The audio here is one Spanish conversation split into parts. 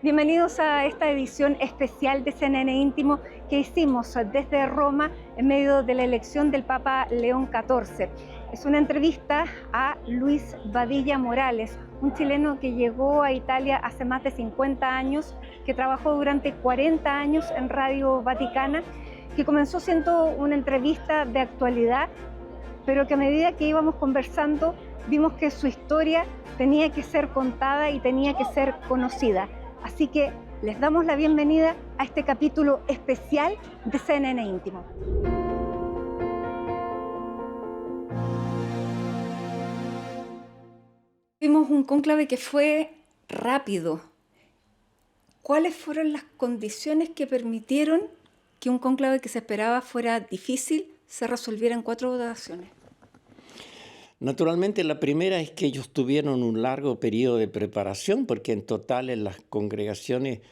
Bienvenidos a esta edición especial de CNN Íntimo que hicimos desde Roma en medio de la elección del Papa León XIV. Es una entrevista a Luis Badilla Morales, un chileno que llegó a Italia hace más de 50 años, que trabajó durante 40 años en Radio Vaticana, que comenzó siendo una entrevista de actualidad, pero que a medida que íbamos conversando vimos que su historia tenía que ser contada y tenía que ser conocida. Así que les damos la bienvenida a este capítulo especial de CNN Íntimo. Vimos un cónclave que fue rápido. ¿Cuáles fueron las condiciones que permitieron que un cónclave que se esperaba fuera difícil se resolviera en 4 votaciones? Naturalmente, la primera es que ellos tuvieron un largo periodo de preparación, porque en total en las congregaciones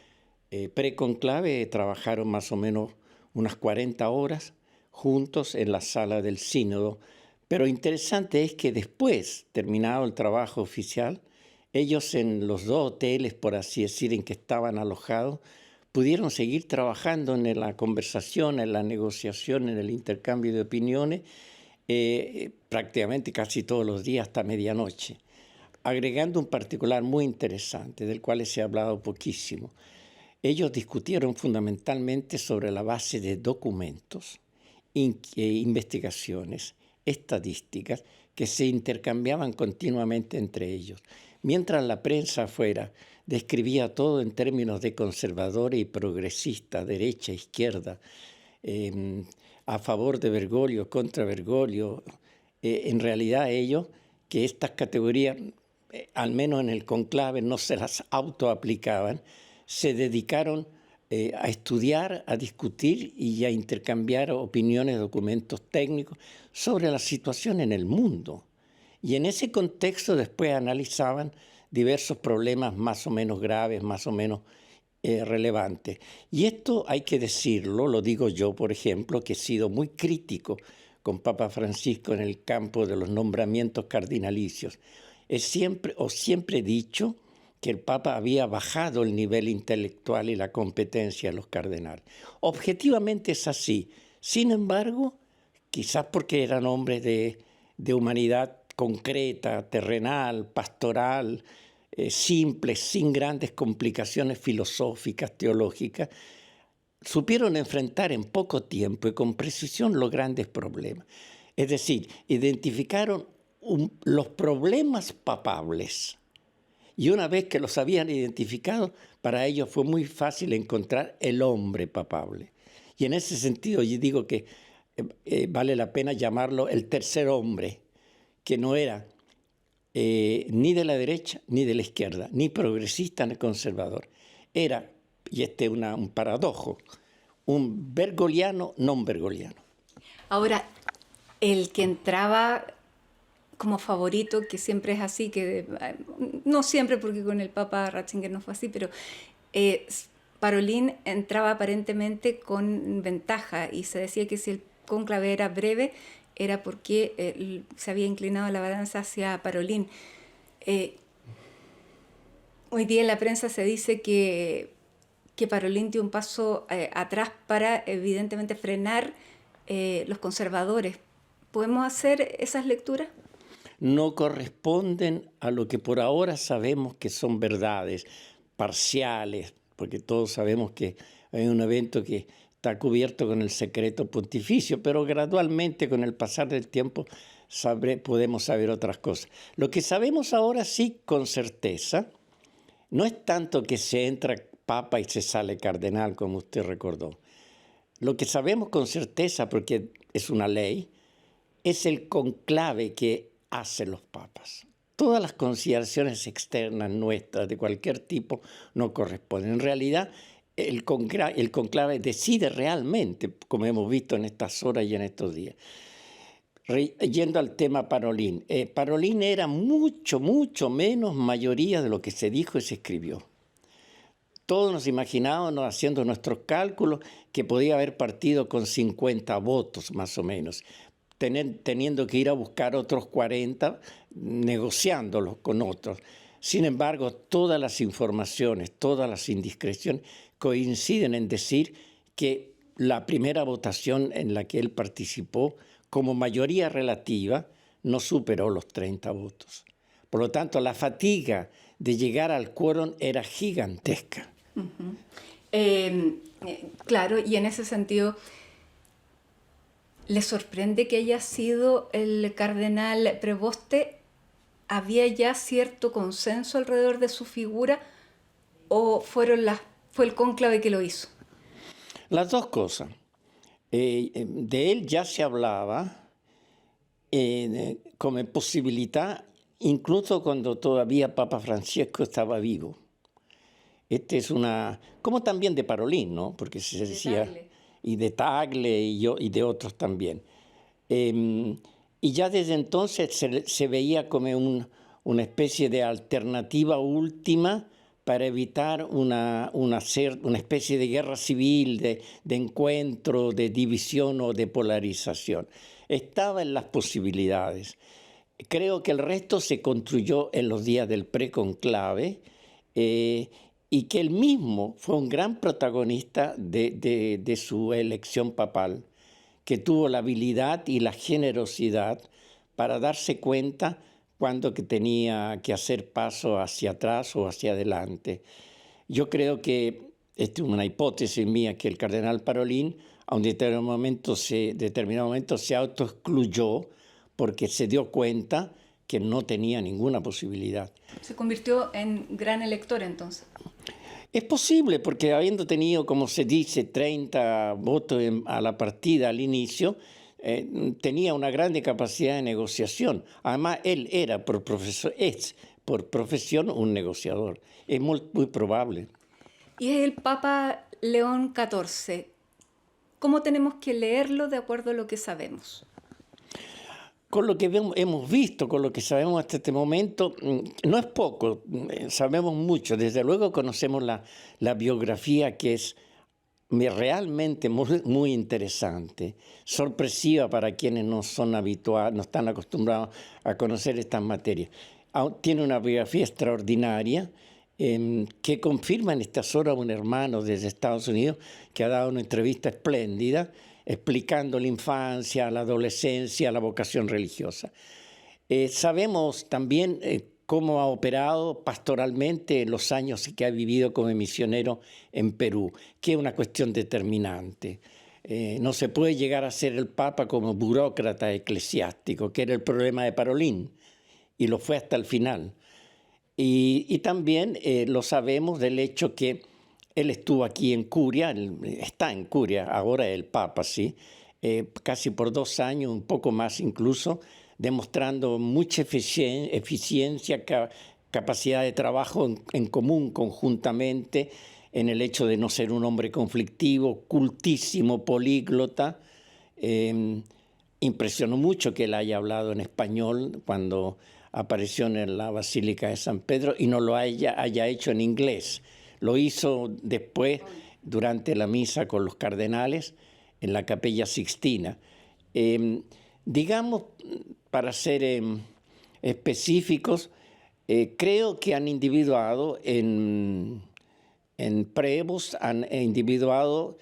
pre-conclave trabajaron más o menos unas 40 horas juntos en la sala del sínodo. Pero interesante es que después, terminado el trabajo oficial, ellos en los 2 hoteles, por así decir, en que estaban alojados, pudieron seguir trabajando en la conversación, en la negociación, en el intercambio de opiniones, prácticamente casi todos los días hasta medianoche, agregando un particular muy interesante, del cual se ha hablado poquísimo. Ellos discutieron fundamentalmente sobre la base de documentos, investigaciones, estadísticas, que se intercambiaban continuamente entre ellos, mientras la prensa afuera describía todo en términos de conservador y progresista, derecha, izquierda, a favor de Bergoglio, contra Bergoglio. En realidad ellos, que estas categorías, al menos en el conclave, no se las autoaplicaban, se dedicaron a estudiar, a discutir y a intercambiar opiniones, documentos técnicos sobre la situación en el mundo. Y en ese contexto después analizaban diversos problemas más o menos graves, más o menos relevante. Y esto hay que decirlo, lo digo yo, por ejemplo, que he sido muy crítico con Papa Francisco en el campo de los nombramientos cardinalicios. Siempre he dicho que el Papa había bajado el nivel intelectual y la competencia de los cardenales. Objetivamente es así. Sin embargo, quizás porque eran hombres de humanidad concreta, terrenal, pastoral, simples, sin grandes complicaciones filosóficas, teológicas, supieron enfrentar en poco tiempo y con precisión los grandes problemas. Es decir, identificaron los problemas papables. Y una vez que los habían identificado, para ellos fue muy fácil encontrar el hombre papable. Y en ese sentido yo digo que vale la pena llamarlo el tercer hombre, que no era ni de la derecha ni de la izquierda, ni progresista ni conservador. Era, y este es un paradojo, un bergoliano non bergoliano. Ahora, el que entraba como favorito, que siempre es así, que no siempre porque con el Papa Ratzinger no fue así, pero Parolin entraba aparentemente con ventaja y se decía que si el cónclave era breve era porque se había inclinado la balanza hacia Parolin. Hoy día en la prensa se dice que Parolin dio un paso atrás para evidentemente frenar los conservadores. ¿Podemos hacer esas lecturas? No corresponden a lo que por ahora sabemos que son verdades parciales, porque todos sabemos que hay un evento que está cubierto con el secreto pontificio, pero gradualmente con el pasar del tiempo podemos saber otras cosas. Lo que sabemos ahora sí con certeza no es tanto que se entra papa y se sale cardenal, como usted recordó. Lo que sabemos con certeza, porque es una ley, es el conclave que hacen los papas. Todas las consideraciones externas nuestras de cualquier tipo no corresponden. En realidad, el conclave decide realmente, como hemos visto en estas horas y en estos días. Yendo al tema Parolin. Parolin era mucho menos mayoría de lo que se dijo y se escribió. Todos nos imaginábamos, haciendo nuestros cálculos, que podía haber partido con 50 votos más o menos, teniendo que ir a buscar otros 40, negociándolos con otros. Sin embargo, todas las informaciones, todas las indiscreciones coinciden en decir que la primera votación en la que él participó, como mayoría relativa, no superó los 30 votos. Por lo tanto, la fatiga de llegar al quórum era gigantesca. Claro, y en ese sentido, ¿le sorprende que haya sido el cardenal Preboste? ¿Había ya cierto consenso alrededor de su figura o fue el cónclave que lo hizo? Las dos cosas. De él ya se hablaba como posibilidad, incluso cuando todavía Papa Francisco estaba vivo. Como también de Parolin, ¿no? Porque se decía, y de Tagle y de otros también. Y ya desde entonces se veía como una especie de alternativa última para evitar una especie de guerra civil, de encuentro, de división o de polarización. Estaba en las posibilidades. Creo que el resto se construyó en los días del preconclave y que él mismo fue un gran protagonista de su elección papal, que tuvo la habilidad y la generosidad para darse cuenta cuando que tenía que hacer paso hacia atrás o hacia adelante. Yo creo que, esta es una hipótesis mía, que el cardenal Parolin a un determinado momento se autoexcluyó porque se dio cuenta que no tenía ninguna posibilidad. ¿Se convirtió en gran elector entonces? Es posible, porque habiendo tenido, como se dice, 30 votos a la partida al inicio, tenía una grande capacidad de negociación. Además, él era es por profesión un negociador. Es muy, muy probable. Y es el Papa León XIV. ¿Cómo tenemos que leerlo de acuerdo a lo que sabemos? Con lo que hemos visto, con lo que sabemos hasta este momento, no es poco, sabemos mucho. Desde luego conocemos la biografía, que es realmente muy, muy interesante, sorpresiva para quienes no son habituados, no están acostumbrados a conocer estas materias. Tiene una biografía extraordinaria que confirma en estas horas un hermano desde Estados Unidos que ha dado una entrevista espléndida, explicando la infancia, la adolescencia, la vocación religiosa. Sabemos también cómo ha operado pastoralmente los años que ha vivido como misionero en Perú, que es una cuestión determinante. No se puede llegar a ser el Papa como burócrata eclesiástico, que era el problema de Parolin, y lo fue hasta el final. Y también lo sabemos del hecho que él estuvo aquí en Curia, está en Curia, ahora es el Papa, ¿sí? Casi por 2 años, un poco más incluso, demostrando mucha eficiencia, capacidad de trabajo en común, conjuntamente, en el hecho de no ser un hombre conflictivo, cultísimo, políglota. Impresionó mucho que él haya hablado en español cuando apareció en la Basílica de San Pedro y no lo haya hecho en inglés. Lo hizo después, durante la misa con los cardenales, en la Capella Sixtina. Digamos, para ser específicos, creo que han individuado en Prevost, han individuado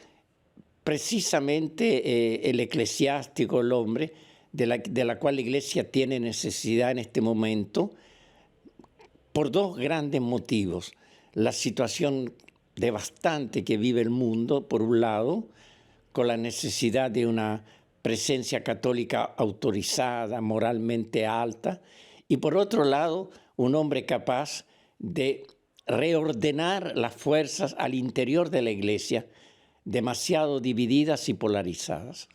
precisamente el eclesiástico, el hombre, de la cual la Iglesia tiene necesidad en este momento, por 2 grandes motivos. La situación devastante que vive el mundo, por un lado, con la necesidad de una presencia católica autorizada, moralmente alta, y por otro lado, un hombre capaz de reordenar las fuerzas al interior de la Iglesia, demasiado divididas y polarizadas.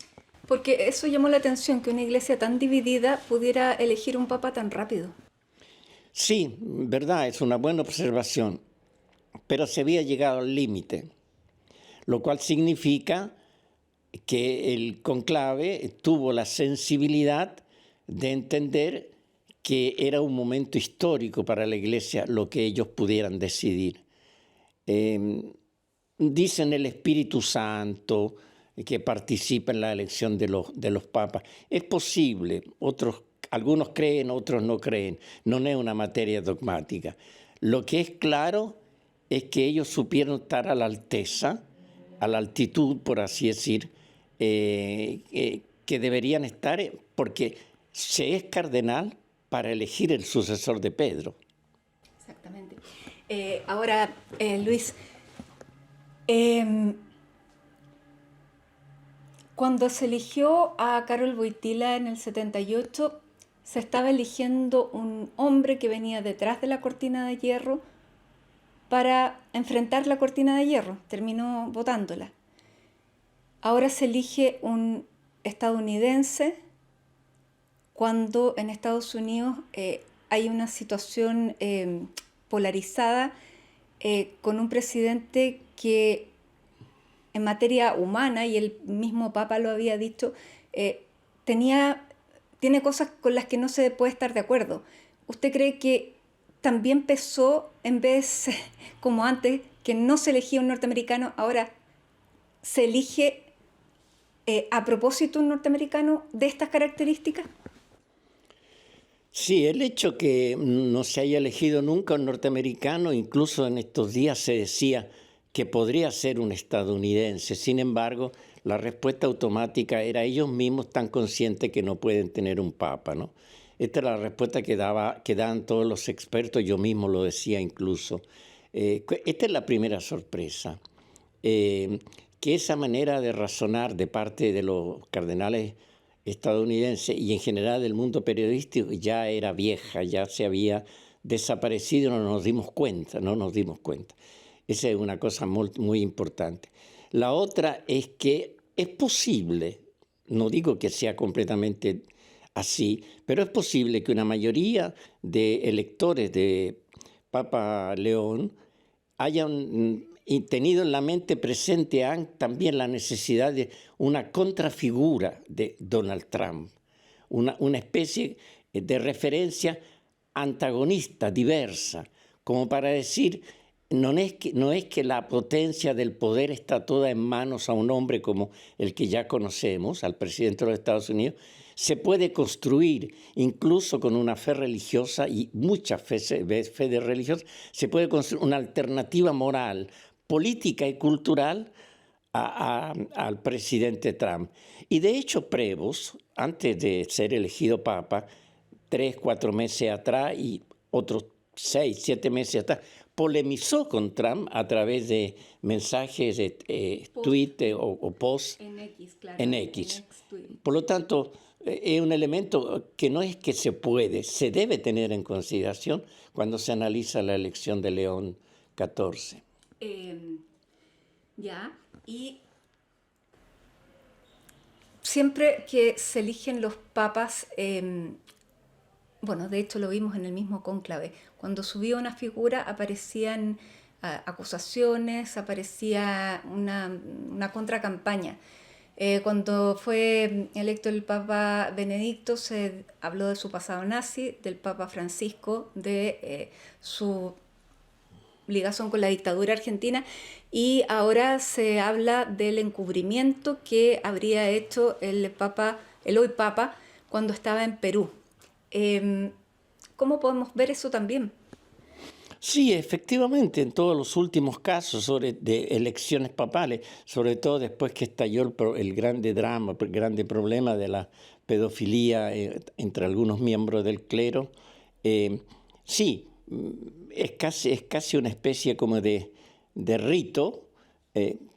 Porque eso llamó la atención, que una iglesia tan dividida pudiera elegir un papa tan rápido. Sí, verdad, es una buena observación, pero se había llegado al límite, lo cual significa que el conclave tuvo la sensibilidad de entender que era un momento histórico para la Iglesia lo que ellos pudieran decidir. Dicen el Espíritu Santo que participa en la elección de los papas. Es posible, otros algunos creen, otros no creen. No es una materia dogmática. Lo que es claro es que ellos supieron estar a la alteza, a la altitud, por así decir, que deberían estar, porque se es cardenal para elegir el sucesor de Pedro. Exactamente. Ahora, Luis, cuando se eligió a Karol Wojtyła en el 78, se estaba eligiendo un hombre que venía detrás de la cortina de hierro para enfrentar la cortina de hierro. Terminó votándola. Ahora se elige un estadounidense cuando en Estados Unidos hay una situación polarizada con un presidente que en materia humana, y el mismo Papa lo había dicho, tiene cosas con las que no se puede estar de acuerdo. ¿Usted cree que también pesó, en vez, como antes, que no se elegía un norteamericano, ahora se elige a propósito un norteamericano de estas características? Sí, el hecho que no se haya elegido nunca un norteamericano, incluso en estos días se decía que podría ser un estadounidense. Sin embargo, la respuesta automática era ellos mismos tan conscientes que no pueden tener un papa, ¿no? Esta es la respuesta que daban todos los expertos, yo mismo lo decía incluso. Esta es la primera sorpresa, que esa manera de razonar de parte de los cardenales estadounidenses y en general del mundo periodístico ya era vieja, ya se había desaparecido, no nos dimos cuenta. Esa es una cosa muy, muy importante. La otra es que es posible, no digo que sea completamente así, pero es posible que una mayoría de electores de Papa León hayan tenido en la mente presente también la necesidad de una contrafigura de Donald Trump, una especie de referencia antagonista, diversa, como para decir, no es que la potencia del poder está toda en manos a un hombre como el que ya conocemos, al presidente de los Estados Unidos. Se puede construir, incluso con una fe religiosa y mucha fe de religiosa, se puede construir una alternativa moral, política y cultural al presidente Trump. Y de hecho, Prevost, antes de ser elegido papa, 3, 4 meses atrás y otros 6, 7 meses atrás, polemizó con Trump a través de mensajes, tweets o posts en X, claro, en X. En Por lo tanto, es un elemento que no es que se puede, se debe tener en consideración cuando se analiza la elección de León XIV. Y siempre que se eligen los papas, bueno, de hecho lo vimos en el mismo cónclave, cuando subía una figura aparecían acusaciones, aparecía una contracampaña. Cuando fue electo el Papa Benedicto se habló de su pasado nazi, del Papa Francisco, de su ligación con la dictadura argentina, y ahora se habla del encubrimiento que habría hecho el hoy Papa cuando estaba en Perú. ¿Cómo podemos ver eso también? Sí, efectivamente, en todos los últimos casos de elecciones papales, sobre todo después que estalló el grande drama, el grande problema de la pedofilia entre algunos miembros del clero, sí, es casi una especie como de rito,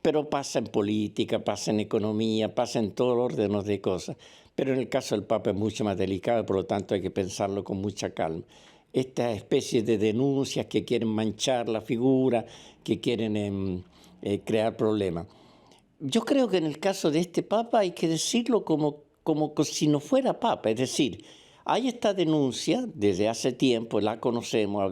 pero pasa en política, pasa en economía, pasa en todo orden de cosas. Pero en el caso del Papa es mucho más delicado, por lo tanto hay que pensarlo con mucha calma. Estas especies de denuncias que quieren manchar la figura, que quieren crear problemas. Yo creo que en el caso de este Papa hay que decirlo como si no fuera Papa, es decir, hay esta denuncia desde hace tiempo, la conocemos,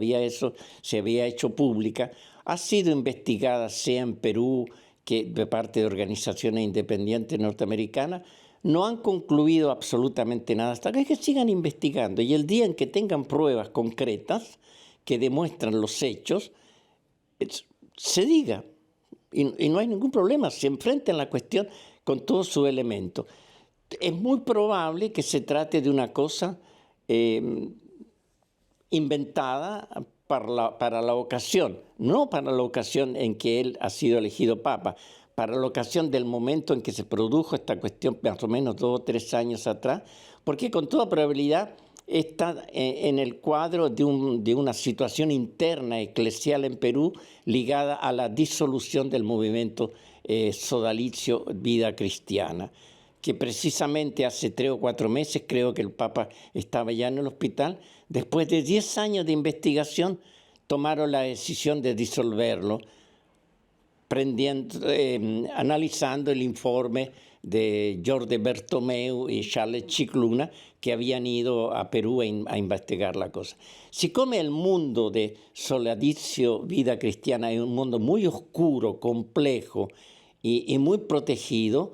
se había hecho pública, ha sido investigada sea en Perú que de parte de organizaciones independientes norteamericanas. No han concluido absolutamente nada hasta que sigan investigando, y el día en que tengan pruebas concretas que demuestran los hechos, se diga, y no hay ningún problema, se enfrenten la cuestión con todos sus elementos. Es muy probable que se trate de una cosa eh, inventada para la ocasión, no para la ocasión en que él ha sido elegido papa, para la ocasión del momento en que se produjo esta cuestión, más o menos 2 o 3 años atrás, porque con toda probabilidad está en el cuadro de una situación interna eclesial en Perú ligada a la disolución del movimiento sodalicio Vida Cristiana, que precisamente hace 3 o 4 meses, creo que el Papa estaba ya en el hospital, después de 10 años de investigación, tomaron la decisión de disolverlo, analizando el informe de Jordi Bertomeu y Charles Cicluna, que habían ido a Perú a investigar la cosa. Siccome el mundo de Sodalicio Vida Cristiana es un mundo muy oscuro, complejo y muy protegido,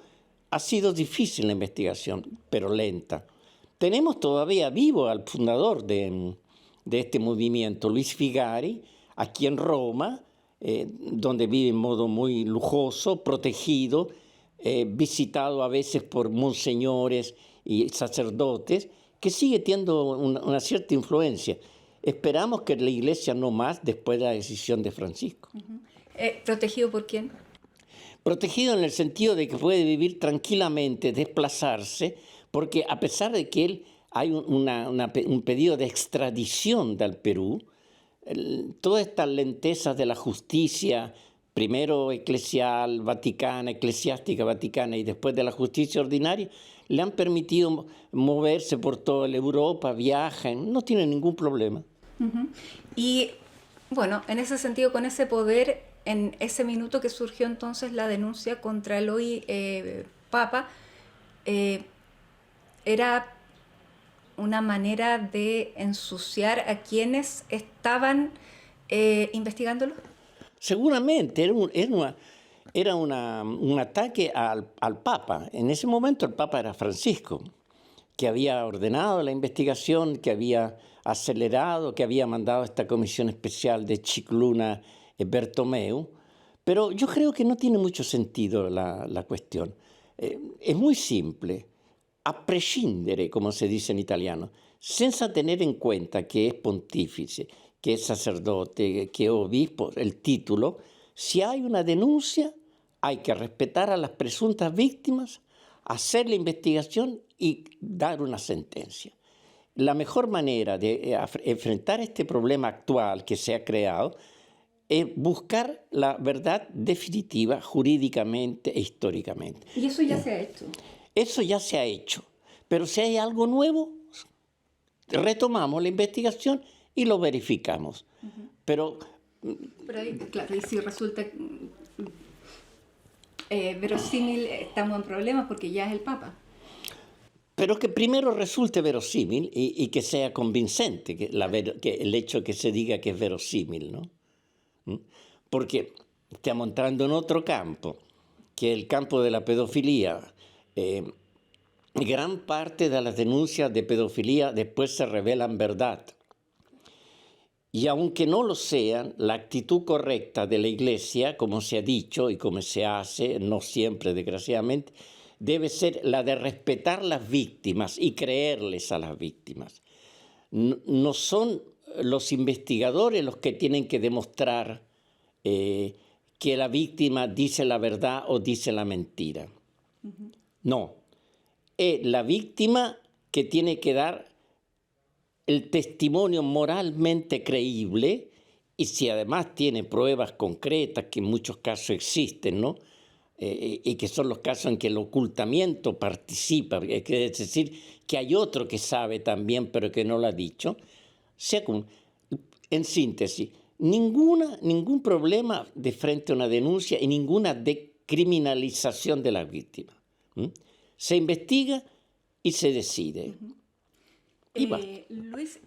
ha sido difícil la investigación, pero lenta. Tenemos todavía vivo al fundador de este movimiento, Luis Figari, aquí en Roma, donde vive en modo muy lujoso, protegido, visitado a veces por monseñores y sacerdotes, que sigue teniendo una cierta influencia. Esperamos que la Iglesia no más después de la decisión de Francisco. ¿Protegido por quién? Protegido en el sentido de que puede vivir tranquilamente, desplazarse, porque a pesar de que él hay un pedido de extradición del Perú, todas estas lentezas de la justicia, primero eclesial, vaticana, eclesiástica, vaticana, y después de la justicia ordinaria, le han permitido moverse por toda la Europa, viajan, no tienen ningún problema. Y bueno, en ese sentido, con ese poder, en ese minuto que surgió entonces la denuncia contra el hoy Papa, era una manera de ensuciar a quienes estaban investigándolo. Seguramente era un ataque al Papa. En ese momento el Papa era Francisco, que había ordenado la investigación, que había acelerado, que había mandado esta comisión especial de Cicluna y Bertomeu. Pero yo creo que no tiene mucho sentido la cuestión. Es muy simple. A prescindere, come si dice in italiano, senza tenere in cuenta che è pontifice, che è sacerdote, che è obispo, el título, si hay una denuncia, hay que respetar a las presuntas víctimas, hacer la investigación y dar una sentencia. La mejor manera de enfrentar este problema actual que se ha creado es buscar la verdad definitiva jurídicamente e históricamente. Y eso ya se ha hecho. Eso ya se ha hecho, pero si hay algo nuevo, retomamos la investigación y lo verificamos. Pero ahí, claro, y si resulta verosímil, estamos en problemas porque ya es el Papa. Pero que primero resulte verosímil y que sea convincente, que el hecho que se diga que es verosímil, ¿no? Porque stiamo entrando in otro campo, che è il campo della pedofilia. Gran parte de las denuncias de pedofilia después se revelan verdad. Y aunque no lo sean, la actitud correcta de la Iglesia, como se ha dicho y como se hace, no siempre desgraciadamente, debe ser la de respetar las víctimas y creerles a las víctimas. No son los investigadores los que tienen que demostrar que la víctima dice la verdad o dice la mentira. No. Es la víctima que tiene que dar el testimonio moralmente creíble y si además tiene pruebas concretas, que en muchos casos existen, ¿no? Y que son los casos en que el ocultamiento participa, es decir, que hay otro que sabe también pero que no lo ha dicho. En síntesis, ningún problema de frente a una denuncia y ninguna decriminalización de la víctima. Se investiga y se decide. Luis,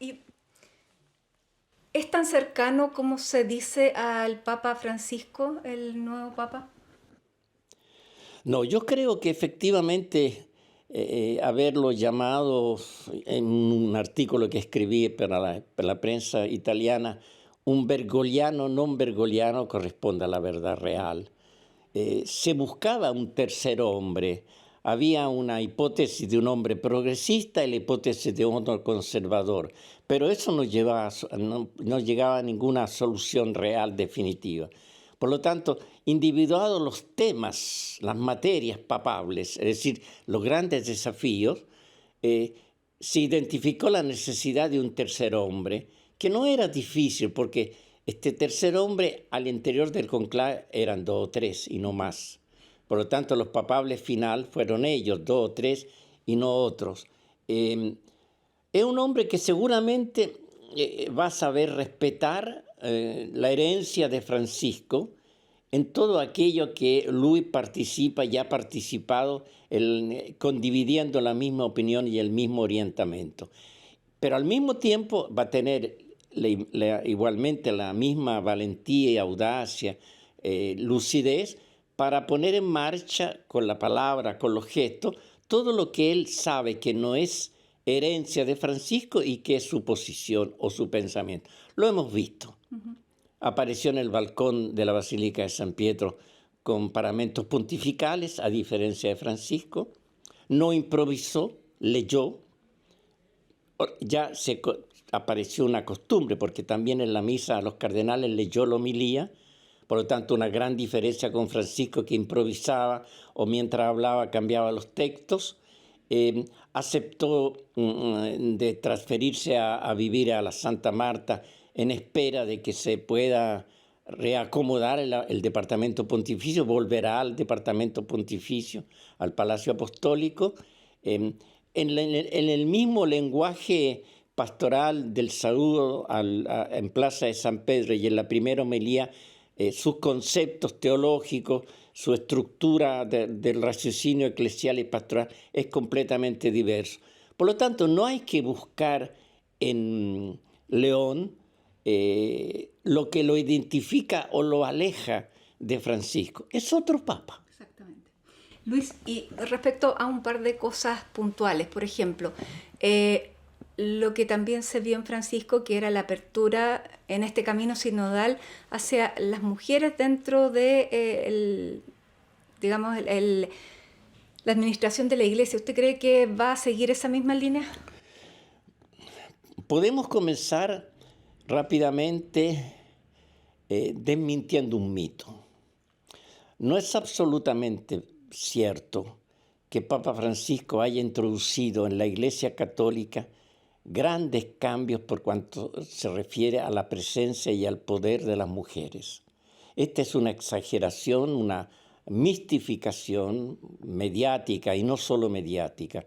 ¿es tan cercano como se dice al Papa Francisco, el nuevo Papa? No, yo creo que efectivamente haberlo llamado en un artículo que escribí para la prensa italiana, un bergogliano non bergogliano corresponde a la verdad real. Se buscaba un tercer hombre, había una hipótesis de un hombre progresista y la hipótesis de otro conservador, pero eso no llegaba a ninguna solución real definitiva. Por lo tanto, individuados los temas, las materias papables, es decir, los grandes desafíos, se identificó la necesidad de un tercer hombre, que no era difícil porque este tercer hombre al interior del conclave eran 2 o 3 y no más. Por lo tanto, los papables final fueron ellos, 2 o 3 y no otros. Es un hombre que seguramente va a saber respetar la herencia de Francisco en todo aquello que Luis participa y ha participado condividiendo la misma opinión y el mismo orientamiento. Pero al mismo tiempo va a tener igualmente la misma valentía y audacia, lucidez, para poner en marcha con la palabra, con los gestos, todo lo que él sabe que no es herencia de Francisco y que es su posición o su pensamiento. Lo hemos visto. Apareció en el balcón de la Basílica de San Pietro con paramentos pontificales, a diferencia de Francisco. No improvisó, leyó. Ya apareció una costumbre, porque también en la misa a los cardenales leyó la homilía. Por lo tanto, una gran diferencia con Francisco, que improvisaba o mientras hablaba cambiaba los textos. Aceptó de transferirse a vivir a la Santa Marta en espera de que se pueda reacomodar el departamento pontificio, volverá al departamento pontificio, al Palacio Apostólico, en el mismo lenguaje pastoral del saludo en Plaza de San Pedro y en la primera homilía, sus conceptos teológicos, su estructura del raciocinio eclesial y pastoral es completamente diverso. Por lo tanto, no hay que buscar en León lo que lo identifica o lo aleja de Francisco. Es otro papa. Exactamente. Luis, y respecto a un par de cosas puntuales, por ejemplo, lo que también se vio en Francisco, que era la apertura en este camino sinodal hacia las mujeres dentro de la administración de la Iglesia. ¿Usted cree que va a seguir esa misma línea? Podemos comenzar rápidamente desmintiendo un mito. No es absolutamente cierto que Papa Francisco haya introducido en la Iglesia Católica grandes cambios por cuanto se refiere a la presencia y al poder de las mujeres. Esta es una exageración, una mistificación mediática y no solo mediática,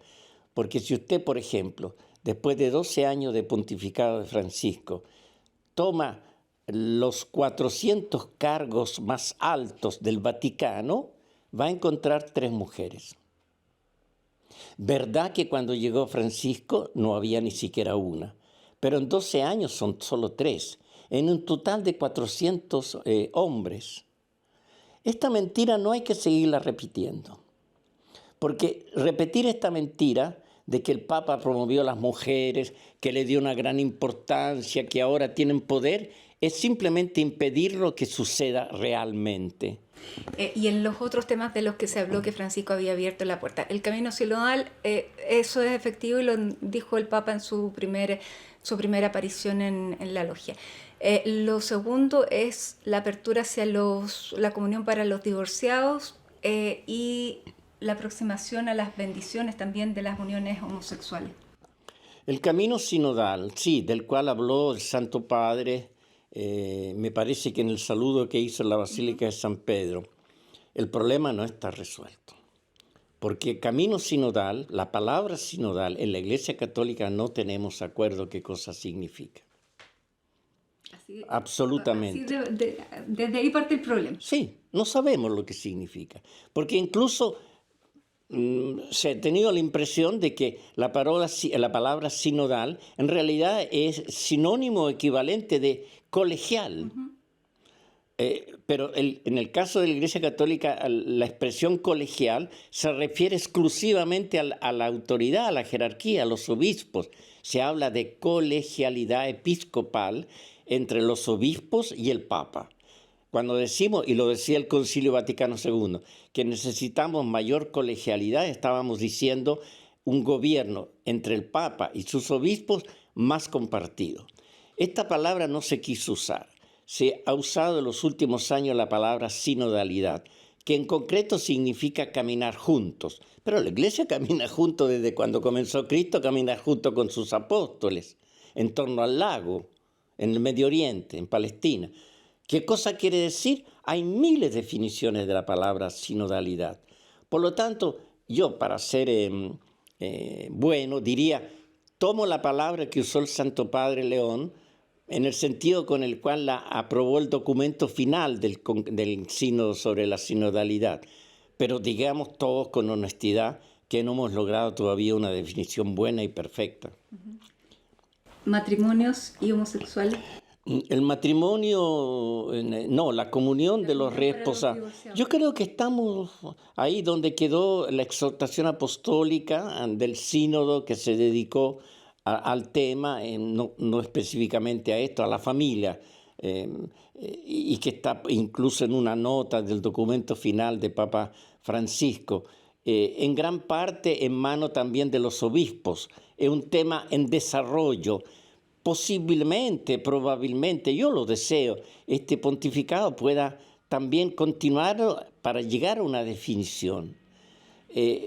porque si usted, por ejemplo, después de 12 años de pontificado de Francisco, toma los 400 cargos más altos del Vaticano, va a encontrar 3 mujeres. Verdad que cuando llegó Francisco no había ni siquiera una, pero en 12 años son solo 3, en un total de 400 hombres. Esta mentira no hay que seguirla repitiendo, porque repetir esta mentira de que el Papa promovió a las mujeres, que le dio una gran importancia, que ahora tienen poder, es simplemente impedir lo que suceda realmente. Y en los otros temas de los que se habló que Francisco había abierto la puerta, el camino sinodal, eso es efectivo y lo dijo el Papa en su primera aparición en la logia. Lo segundo es la apertura hacia la comunión para los divorciados y la aproximación a las bendiciones también de las uniones homosexuales. El camino sinodal, sí, del cual habló el Santo Padre, me parece que en el saludo que hizo en la Basílica de San Pedro, el problema no está resuelto. Porque camino sinodal, la palabra sinodal, en la Iglesia Católica no tenemos acuerdo qué cosa significa. Absolutamente. Desde ahí parte el problema. Sí, no sabemos lo que significa. Porque incluso se ha tenido la impresión de que la palabra sinodal en realidad es sinónimo equivalente de colegial. Pero en el caso de la Iglesia Católica, la expresión colegial se refiere exclusivamente a la autoridad, a la jerarquía, a los obispos. Se habla de colegialidad episcopal entre los obispos y el Papa. Cuando decimos, y lo decía el Concilio Vaticano II, que necesitamos mayor colegialidad, estábamos diciendo un gobierno entre el Papa y sus obispos más compartido. Esta palabra no se quiso usar. Se ha usado en los últimos años la palabra sinodalidad, que en concreto significa caminar juntos. Pero la Iglesia camina juntos desde cuando comenzó Cristo, camina junto con sus apóstoles, en torno al lago, en el Medio Oriente, en Palestina. ¿Qué cosa quiere decir? Hay miles de definiciones de la palabra sinodalidad. Por lo tanto, yo para ser bueno diría, tomo la palabra que usó el Santo Padre León en el sentido con el cual la aprobó el documento final del sínodo sobre la sinodalidad. Pero digamos todos con honestidad que no hemos logrado todavía una definición buena y perfecta. ¿Matrimonios y homosexuales? El matrimonio, no, la comunión de los reesposados. Yo creo que estamos ahí donde quedó la exhortación apostólica del sínodo que se dedicó al tema, no específicamente a esto, a la familia, y que está incluso en una nota del documento final de Papa Francisco, en gran parte en mano también de los obispos. Es un tema en desarrollo. Posiblemente, probablemente, yo lo deseo, este pontificado pueda también continuar para llegar a una definición.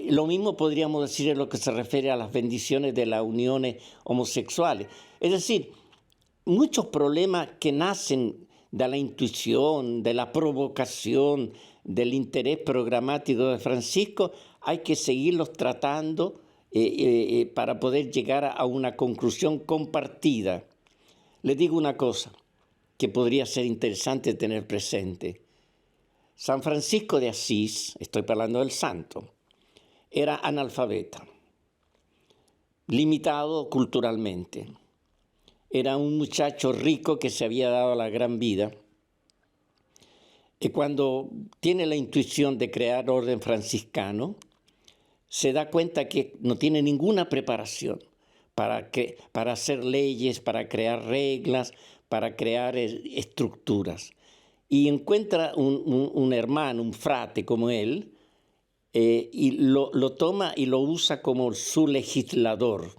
Lo mismo podríamos decir en lo que se refiere a las bendiciones de las uniones homosexuales. Es decir, muchos problemas que nacen de la intuición, de la provocación, del interés programático de Francisco, hay que seguirlos tratando para poder llegar a una conclusión compartida. Les digo una cosa que podría ser interesante tener presente. San Francisco de Asís, estoy hablando del santo, era analfabeta, limitado culturalmente. Era un muchacho rico que se había dado la gran vida. Y cuando tiene la intuición de crear orden franciscano, se da cuenta que no tiene ninguna preparación para hacer leyes, para crear reglas, para crear estructuras. Y encuentra un hermano, un frate como él, y lo toma y lo usa como su legislador,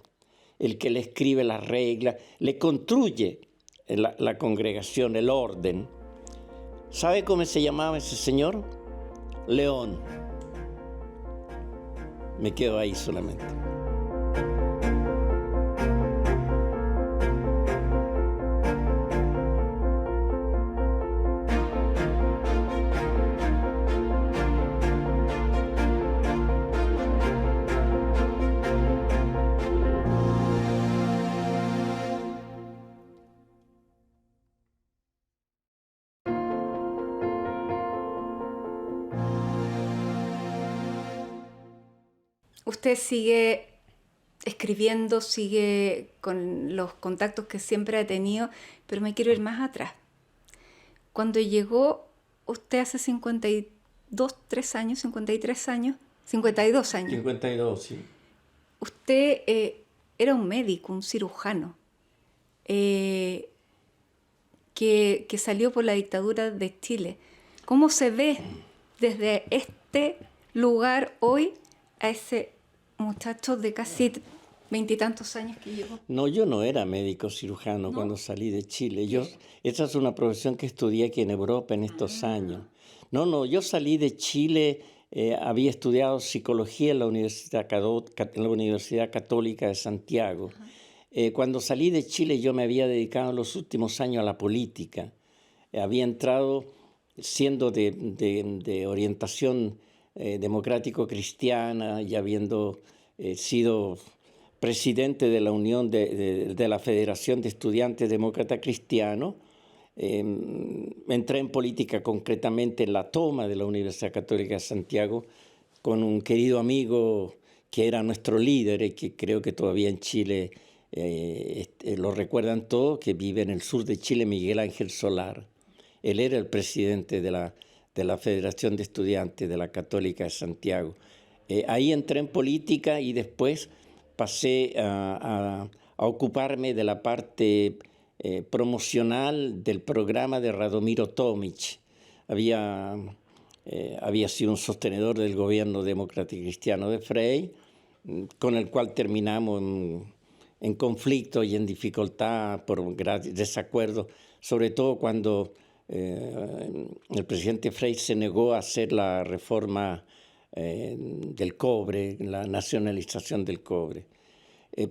el que le escribe las reglas, le construye la congregación, el orden. ¿Sabe cómo se llamaba ese señor? León. Me quedo ahí solamente. Usted sigue escribiendo, sigue con los contactos que siempre ha tenido, pero me quiero ir más atrás. Cuando llegó usted hace 53 años, 52 años. 52, sí. Usted era un médico, un cirujano, que salió por la dictadura de Chile. ¿Cómo se ve desde este lugar hoy a ese muchacho de casi 20 y tantos años que llegó? No, yo no era médico cirujano cuando salí de Chile. Esa es una profesión que estudié aquí en Europa en estos años. No, yo salí de Chile, había estudiado psicología en la Universidad Católica de Santiago. Cuando salí de Chile yo me había dedicado en los últimos años a la política. Había entrado siendo de orientación democrático-cristiana y habiendo sido presidente de la Unión de la Federación de Estudiantes Demócrata Cristianos. Entré en política concretamente en la toma de la Universidad Católica de Santiago con un querido amigo que era nuestro líder y que creo que todavía en Chile lo recuerdan todos, que vive en el sur de Chile, Miguel Ángel Solar. Él era el presidente de la Federación de Estudiantes de la Católica de Santiago. Ahí entré en política y después pasé a ocuparme de la parte promocional del programa de Radomiro Tomic, había sido un sostenedor del gobierno demócrata y cristiano de Frei, con el cual terminamos en conflicto y en dificultad por desacuerdo, sobre todo cuando el presidente Frei se negó a hacer la reforma del cobre, la nacionalización del cobre.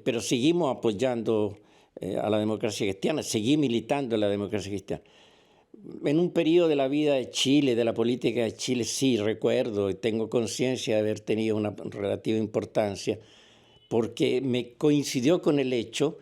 Pero seguimos apoyando a la democracia cristiana, seguí militando en la democracia cristiana. En un periodo de la vida de Chile, de la política de Chile, sí recuerdo y tengo conciencia de haber tenido una relativa importancia, porque me coincidió con el hecho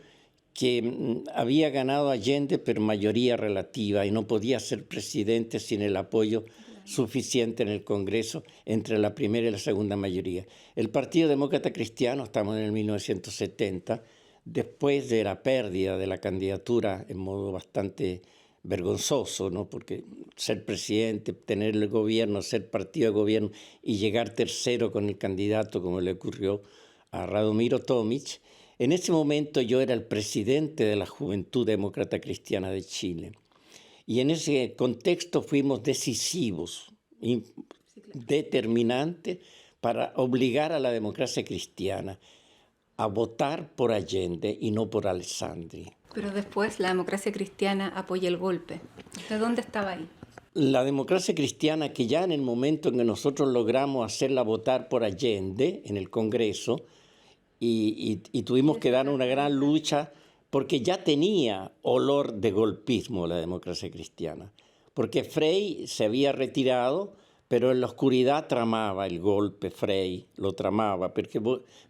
que había ganado Allende por mayoría relativa y no podía ser presidente sin el apoyo suficiente en el Congreso entre la primera y la segunda mayoría. El Partido Demócrata Cristiano, estamos en el 1970, después de la pérdida de la candidatura en modo bastante vergonzoso, ¿no? Porque ser presidente, tener el gobierno, ser partido de gobierno y llegar tercero con el candidato, como le ocurrió a Radomiro Tomic, en ese momento yo era el presidente de la Juventud Demócrata Cristiana de Chile. Y en ese contexto fuimos decisivos, determinantes, para obligar a la democracia cristiana a votar por Allende y no por Alessandri. Pero después la democracia cristiana apoya el golpe. ¿De dónde estaba ahí? La democracia cristiana, que ya en el momento en que nosotros logramos hacerla votar por Allende en el Congreso, y tuvimos que dar una gran lucha, porque ya tenía olor de golpismo la democracia cristiana, porque Frei se había retirado, pero en la oscuridad tramaba el golpe. Frei lo tramaba, porque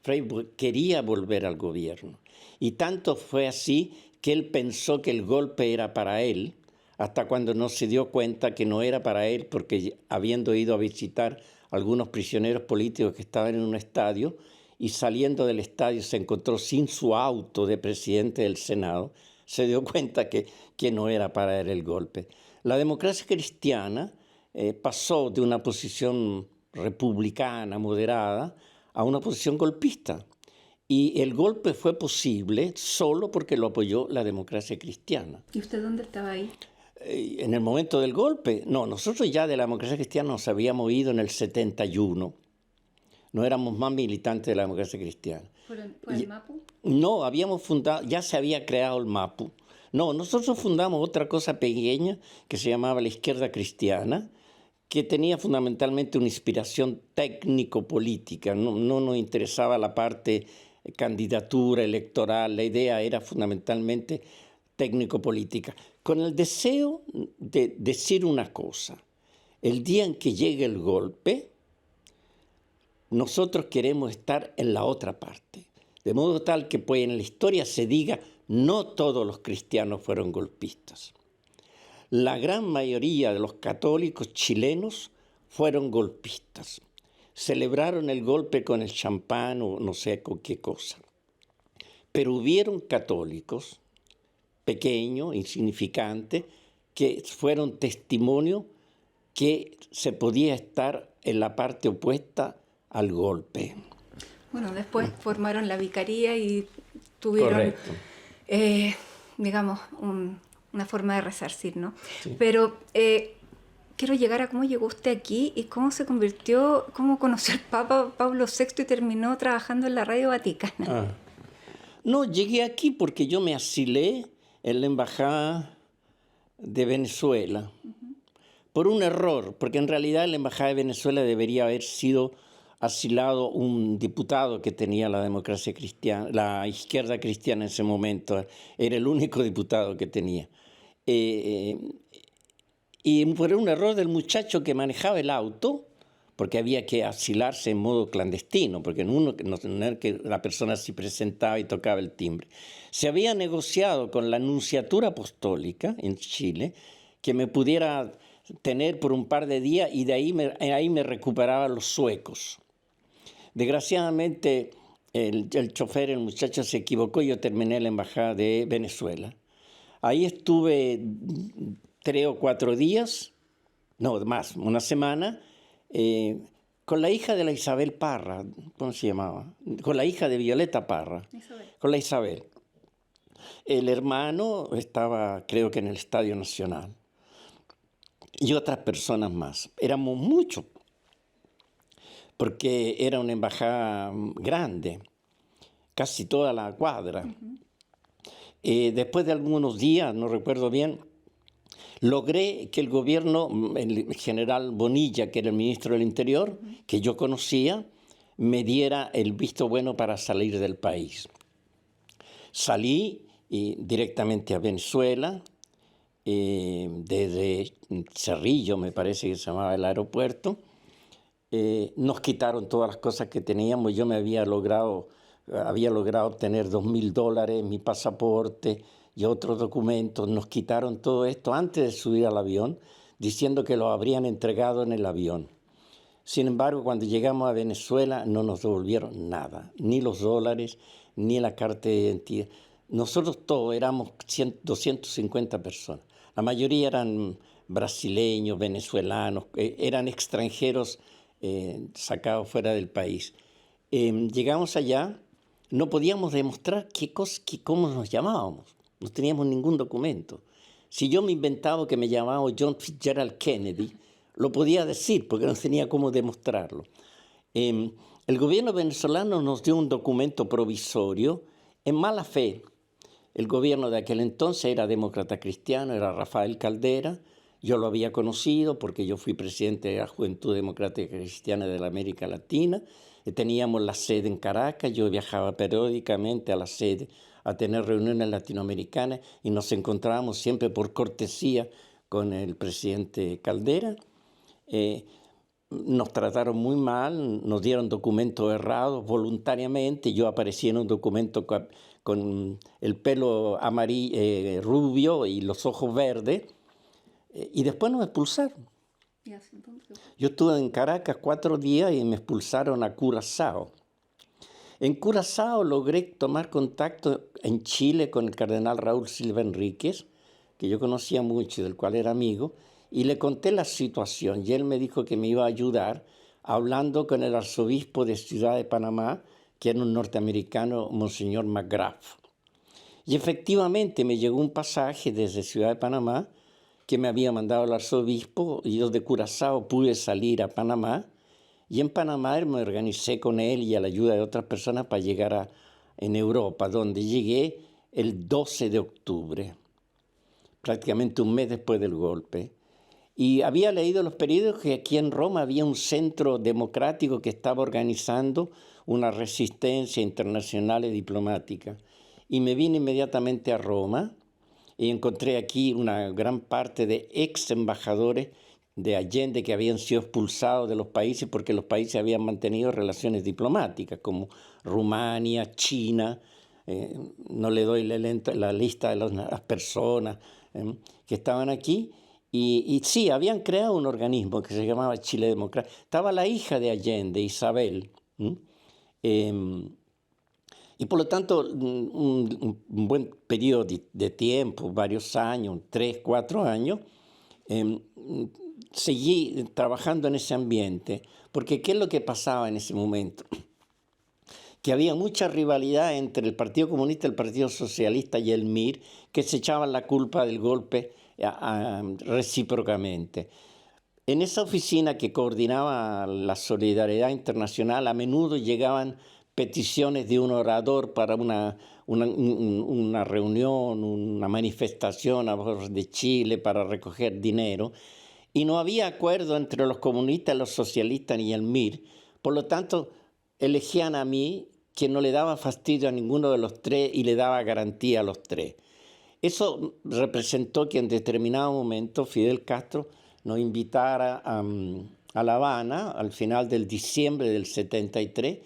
Frei quería volver al gobierno. Y tanto fue así que él pensó que el golpe era para él, hasta cuando no se dio cuenta que no era para él, porque habiendo ido a visitar algunos prisioneros políticos que estaban en un estadio, y saliendo del estadio se encontró sin su auto de presidente del Senado, se dio cuenta que no era para él el golpe. La democracia cristiana pasó de una posición republicana, moderada, a una posición golpista. Y el golpe fue posible solo porque lo apoyó la democracia cristiana. ¿Y usted dónde estaba ahí? En el momento del golpe, no, nosotros ya de la democracia cristiana nos habíamos ido en el 71. No éramos más militantes de la democracia cristiana. ¿Por el MAPU? No, habíamos fundado, ya se había creado el MAPU. No, nosotros fundamos otra cosa pequeña que se llamaba la Izquierda Cristiana, que tenía fundamentalmente una inspiración técnico-política. No nos interesaba la parte candidatura electoral, la idea era fundamentalmente técnico-política, con el deseo de decir una cosa: el día en que llegue el golpe, nosotros queremos estar en la otra parte, de modo tal que pues, en la historia se diga: no todos los cristianos fueron golpistas. La gran mayoría de los católicos chilenos fueron golpistas. Celebraron el golpe con el champán o no sé con qué cosa. Pero hubieron católicos pequeños, insignificantes, que fueron testimonio que se podía estar en la parte opuesta al golpe. Bueno, después formaron la vicaría y tuvieron, digamos, una forma de resarcir, ¿no? Sí. Pero quiero llegar a cómo llegó usted aquí y cómo se convirtió, cómo conoció al Papa Pablo VI y terminó trabajando en la Radio Vaticana. No, llegué aquí porque yo me asilé en la Embajada de Venezuela por un error, porque en realidad en la Embajada de Venezuela debería haber sido asilado un diputado que tenía la democracia cristiana, la izquierda cristiana en ese momento, era el único diputado que tenía. Y por un error del muchacho que manejaba el auto, porque había que asilarse en modo clandestino, porque no era que la persona se presentaba y tocaba el timbre. Se había negociado con la Nunciatura Apostólica en Chile que me pudiera tener por un par de días y de ahí me recuperaba los suecos. Desgraciadamente, el chofer, el muchacho, se equivocó y yo terminé en la Embajada de Venezuela. Ahí estuve 3 o 4 días, no más, una semana, con la hija de la Isabel Parra, ¿cómo se llamaba? Con la hija de Violeta Parra, con la Isabel. El hermano estaba, creo que en el Estadio Nacional. y otras personas más. Éramos muchos, porque era una embajada grande, casi toda la cuadra. Después de algunos días, no recuerdo bien, logré que el gobierno, el general Bonilla, que era el ministro del Interior, que yo conocía, me diera el visto bueno para salir del país. Salí directamente a Venezuela, desde Cerrillo, me parece que se llamaba el aeropuerto. Nos quitaron todas las cosas que teníamos. Yo había logrado obtener $2.000, mi pasaporte y otros documentos. Nos quitaron todo esto antes de subir al avión, diciendo que lo habrían entregado en el avión. Sin embargo, cuando llegamos a Venezuela no nos devolvieron nada, ni los dólares, ni la carta de identidad. Nosotros todos éramos 250 personas. La mayoría eran brasileños, venezolanos, eran extranjeros sacados fuera del país. Llegamos allá, no podíamos demostrar cómo nos llamábamos, no teníamos ningún documento. Si yo me inventaba que me llamaba John Fitzgerald Kennedy, lo podía decir porque no tenía cómo demostrarlo. El gobierno venezolano nos dio un documento provisorio en mala fe. El gobierno de aquel entonces era demócrata cristiano, era Rafael Caldera. Yo lo había conocido porque yo fui presidente de la Juventud Democrática Cristiana de la América Latina. Teníamos la sede en Caracas, yo viajaba periódicamente a la sede a tener reuniones latinoamericanas y nos encontrábamos siempre por cortesía con el presidente Caldera. Nos trataron muy mal, nos dieron documentos errados voluntariamente. Yo aparecí en un documento con el pelo amarillo, rubio y los ojos verdes, y después nos expulsaron. Yo estuve en Caracas 4 días y me expulsaron a Curazao. En Curazao logré tomar contacto en Chile con el cardenal Raúl Silva Enríquez, que yo conocía mucho y del cual era amigo, y le conté la situación y él me dijo que me iba a ayudar hablando con el arzobispo de Ciudad de Panamá, que era un norteamericano, Monseñor McGrath. Y efectivamente me llegó un pasaje desde Ciudad de Panamá que me había mandado el arzobispo, y yo de Curazao pude salir a Panamá, y en Panamá me organicé con él y a la ayuda de otras personas para llegar en Europa, donde llegué el 12 de octubre, prácticamente un mes después del golpe. Y había leído en los periódicos que aquí en Roma había un centro democrático que estaba organizando una resistencia internacional y diplomática. Y me vine inmediatamente a Roma y encontré aquí una gran parte de ex embajadores de Allende que habían sido expulsados de los países porque los países habían mantenido relaciones diplomáticas, como Rumania, China. No le doy la lista de las personas que estaban aquí. Y sí, habían creado un organismo que se llamaba Chile Democrático. Estaba la hija de Allende, Isabel. Y por lo tanto, un buen periodo de tiempo, varios años, 3, 4 años, seguí trabajando en ese ambiente, porque ¿qué es lo que pasaba en ese momento? Que había mucha rivalidad entre el Partido Comunista, el Partido Socialista y el MIR, que se echaban la culpa del golpe recíprocamente. En esa oficina que coordinaba la solidaridad internacional, a menudo llegaban peticiones de un orador para una reunión, una manifestación a favor de Chile para recoger dinero, y no había acuerdo entre los comunistas, los socialistas y el MIR. Por lo tanto, elegían a mí, que no le daba fastidio a ninguno de los tres y le daba garantía a los tres. Eso representó que en determinado momento Fidel Castro nos invitara a La Habana al final del diciembre del 73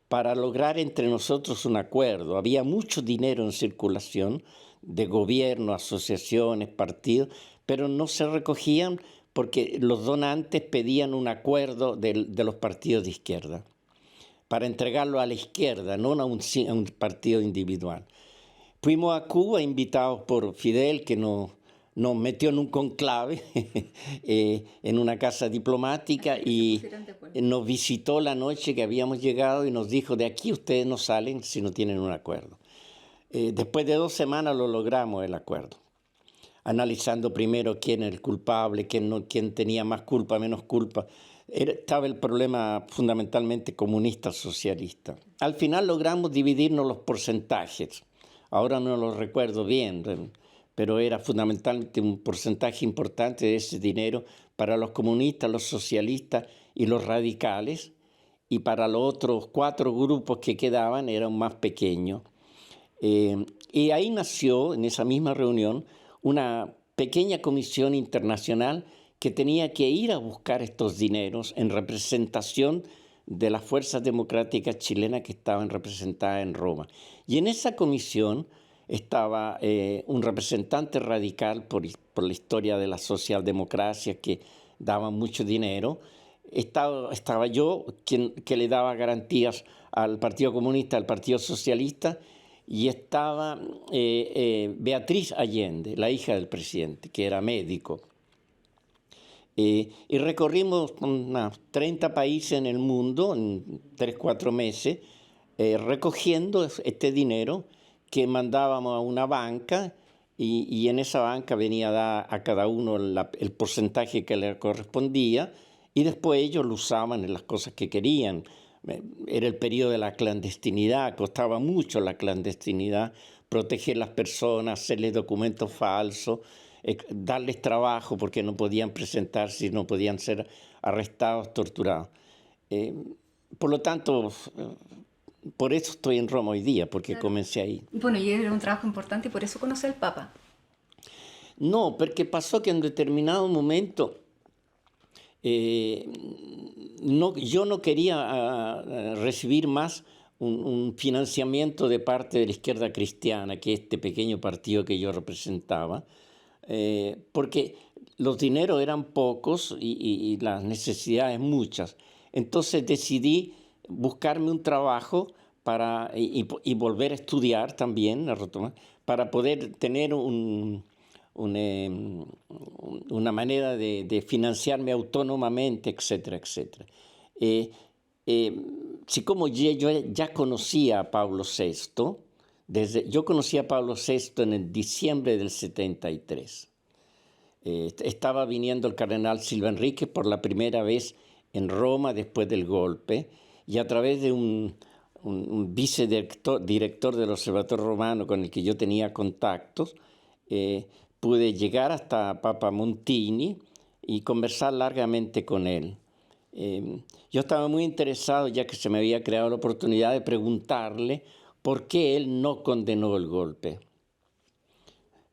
para lograr entre nosotros un acuerdo. Había mucho dinero en circulación de gobierno, asociaciones, partidos, pero no se recogían porque los donantes pedían un acuerdo de los partidos de izquierda para entregarlo a la izquierda, no a un partido individual. Fuimos a Cuba invitados por Fidel, que nos metió en un conclave en una casa diplomática y nos visitó la noche que habíamos llegado y nos dijo: de aquí ustedes no salen si no tienen un acuerdo. Después de 2 semanas lo logramos el acuerdo. analizando primero quién era el culpable, quién, no, quién tenía más culpa, menos culpa. Estaba el problema fundamentalmente comunista-socialista. Al final logramos dividirnos los porcentajes. Ahora no los recuerdo bien, pero era fundamentalmente un porcentaje importante de ese dinero para los comunistas, los socialistas y los radicales, y para los otros 4 grupos que quedaban era un más pequeño. Y ahí nació, en esa misma reunión, una pequeña comisión internacional que tenía que ir a buscar estos dineros en representación de las fuerzas democráticas chilenas que estaban representadas en Roma. Y en esa comisión estaba un representante radical por la historia de la socialdemocracia que daba mucho dinero. Estaba yo, que le daba garantías al Partido Comunista, al Partido Socialista, y estaba Beatriz Allende, la hija del presidente, que era médico. Y recorrimos unos 30 países en el mundo en 3-4 meses, recogiendo este dinero que mandábamos a una banca, y en esa banca venía a dar a cada uno el porcentaje que le correspondía, y después ellos lo usaban en las cosas que querían. Era el periodo de la clandestinidad, costaba mucho la clandestinidad, proteger a las personas, hacerles documentos falsos, darles trabajo porque no podían presentarse y no podían ser arrestados, torturados. Por lo tanto, por eso estoy en Roma hoy día, porque Claro. comencé ahí. Y bueno, y era un trabajo importante y por eso conocí al Papa. No, porque pasó que en determinado momento yo no quería recibir más un financiamiento de parte de la izquierda cristiana, que es este pequeño partido que yo representaba, porque los dineros eran pocos y las necesidades muchas. Entonces decidí buscarme un trabajo y volver a estudiar también, a retomar, para poder tener una manera de financiarme autónomamente, etcétera, etcétera. Sí, como yo ya conocía a Pablo VI, yo conocí a Pablo VI en el diciembre del 73. Estaba viniendo el cardenal Silva Enríquez por la primera vez en Roma después del golpe, y a través de un vicedirector del Observatorio Romano con el que yo tenía contactos, pude llegar hasta Papa Montini y conversar largamente con él. Yo estaba muy interesado, ya que se me había creado la oportunidad de preguntarle por qué él no condenó el golpe,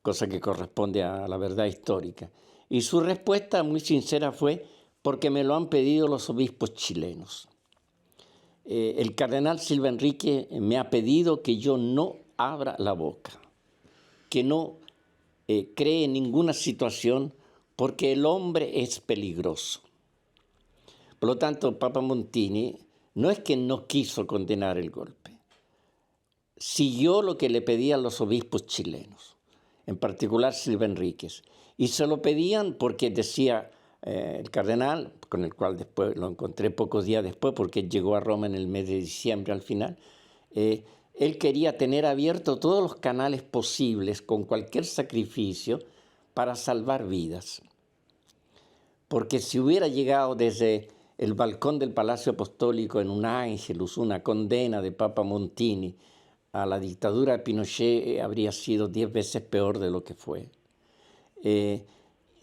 cosa que corresponde a la verdad histórica. Y su respuesta muy sincera fue: porque me lo han pedido los obispos chilenos. El cardenal Silva Enríquez me ha pedido que yo no abra la boca, que no cree en ninguna situación, porque el hombre es peligroso. Por lo tanto, Papa Montini no es que no quiso condenar el golpe, siguió lo que le pedían los obispos chilenos, en particular Silva Enríquez, y se lo pedían porque decía el cardenal, con el cual después lo encontré pocos días después, porque él llegó a Roma en el mes de diciembre al final. Él quería tener abiertos todos los canales posibles, con cualquier sacrificio, para salvar vidas. Porque si hubiera llegado desde el balcón del Palacio Apostólico en un ángelus, una condena de Papa Montini a la dictadura de Pinochet, habría sido 10 veces peor de lo que fue.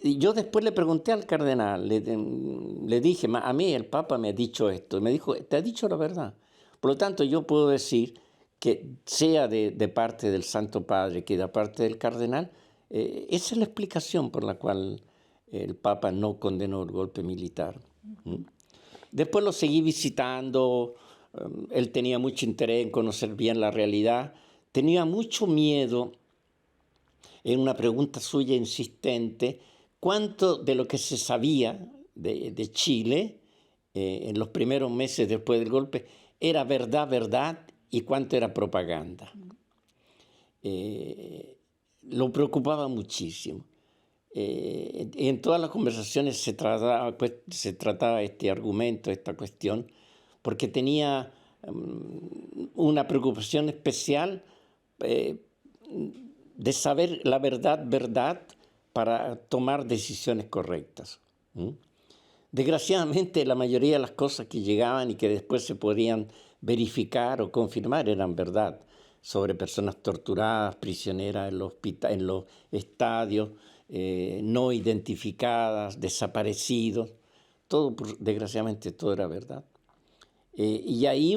Y yo después le pregunté al cardenal, le dije: a mí el Papa me ha dicho esto. Y me dijo: te ha dicho la verdad. Por lo tanto, yo puedo decir que sea de parte del Santo Padre que de parte del cardenal, esa es la explicación por la cual el Papa no condenó el golpe militar. Después lo seguí visitando. Él tenía mucho interés en conocer bien la realidad. Tenía mucho miedo, en una pregunta suya insistente, cuánto de lo que se sabía de Chile en los primeros meses después del golpe era verdad, y cuánto era propaganda. Lo preocupaba muchísimo. En todas las conversaciones se trataba este argumento, esta cuestión, porque tenía una preocupación especial de saber la verdad, para tomar decisiones correctas. Desgraciadamente, la mayoría de las cosas que llegaban y que después se podían verificar o confirmar eran verdad, sobre personas torturadas, prisioneras en los estadios, no identificadas, desaparecidos. Todo, desgraciadamente, todo era verdad. Y ahí,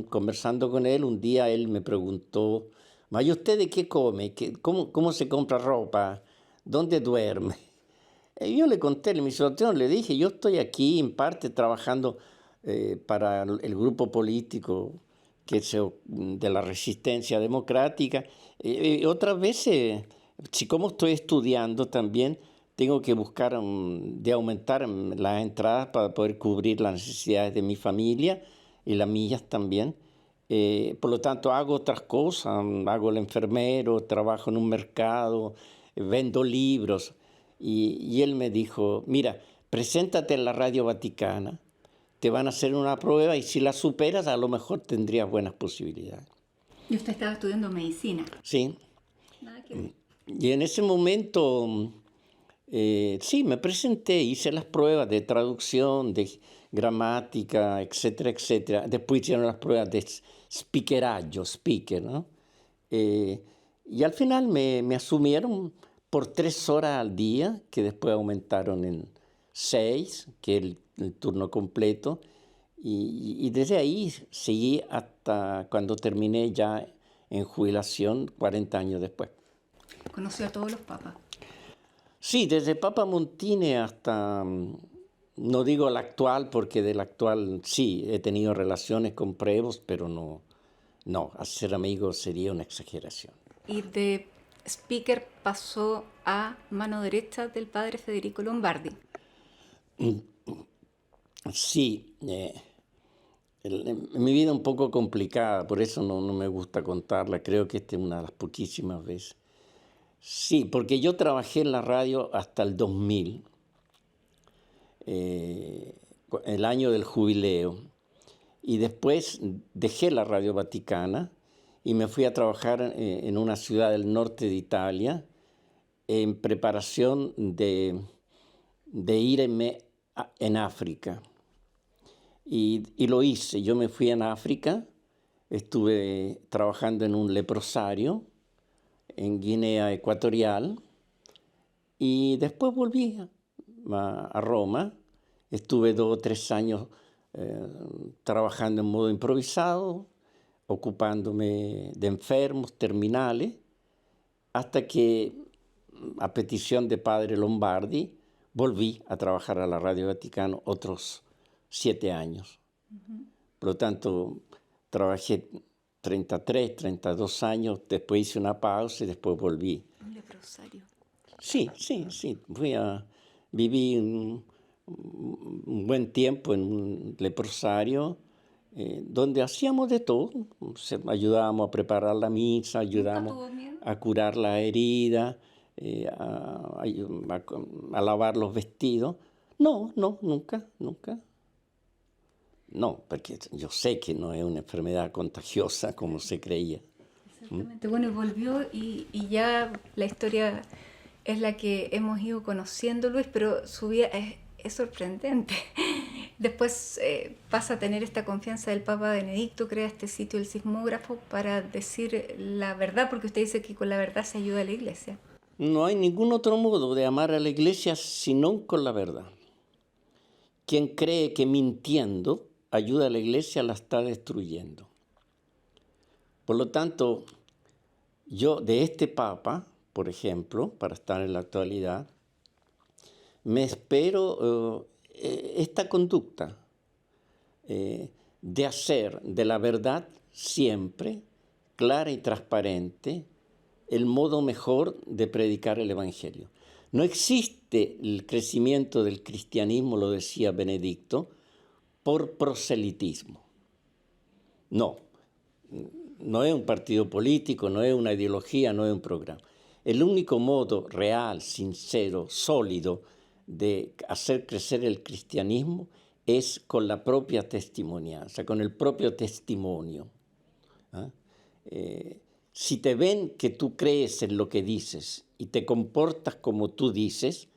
conversando con él, un día él me preguntó: ¿y usted de qué come? ¿Cómo se compra ropa? ¿Dónde duerme? Y yo le conté mi situación, le dije: yo estoy aquí en parte trabajando para el grupo político de la Resistencia Democrática. Otras veces, como estoy estudiando también, tengo que buscar de aumentar las entradas para poder cubrir las necesidades de mi familia y las mías también. Por lo tanto, hago otras cosas, hago el enfermero, trabajo en un mercado, vendo libros. Y él me dijo: mira, preséntate en la Radio Vaticana, te van a hacer una prueba y si la superas a lo mejor tendrías buenas posibilidades. ¿Y usted estaba estudiando medicina? Sí. Y en ese momento, sí, me presenté, hice las pruebas de traducción, de gramática, etcétera, etcétera. Después hicieron las pruebas de speaker, ¿no? Y al final me asumieron por 3 horas al día, que después aumentaron en 6, que es el turno completo. Y desde ahí seguí hasta cuando terminé ya en jubilación, 40 años después. ¿Conoció a todos los papas? Sí, desde Papa Montini hasta, no digo el actual, porque del actual sí, he tenido relaciones con Prevost, pero no, hacer amigos sería una exageración. Y de speaker pasó a mano derecha del padre Federico Lombardi. Sí, mi vida es un poco complicada, por eso no me gusta contarla, creo que esta es una de las poquísimas veces. Sí, porque yo trabajé en la radio hasta el 2000, el año del jubileo, y después dejé la Radio Vaticana y me fui a trabajar en una ciudad del norte de Italia en preparación de irme en África. Y lo hice. Yo me fui en África, estuve trabajando en un leprosario en Guinea Ecuatorial y después volví a Roma. Estuve 2 o 3 años trabajando en modo improvisado, ocupándome de enfermos terminales, hasta que, a petición de padre Lombardi, volví a trabajar a la Radio Vaticano otros 7 años. Por lo tanto, trabajé 33, 32 años, después hice una pausa y después volví. ¿Un leprosario? Sí. Viví un buen tiempo en un leprosario, donde hacíamos de todo. Ayudábamos a preparar la misa, ayudábamos a curar la herida, a lavar los vestidos. No, nunca. No, porque yo sé que no es una enfermedad contagiosa como se creía. Exactamente. Bueno, y volvió y ya la historia es la que hemos ido conociendo, Luis, pero su vida es sorprendente. Después pasa a tener esta confianza del Papa Benedicto, crea este sitio, el Sismógrafo, para decir la verdad, porque usted dice que con la verdad se ayuda a la Iglesia. No hay ningún otro modo de amar a la Iglesia sino con la verdad. Quien cree que mintiendo ayuda a la Iglesia la está destruyendo. Por lo tanto, yo de este Papa, por ejemplo, para estar en la actualidad, me espero esta conducta de hacer de la verdad siempre clara y transparente el modo mejor de predicar el Evangelio. No existe el crecimiento del cristianismo, lo decía Benedicto, por proselitismo. No es un partido político, no es una ideología, no es un programa. El único modo real, sincero, sólido de hacer crecer el cristianismo es con la propia testimonianza, con el propio testimonio. Si te ven que tú crees en lo que dices y te comportas como tú dices,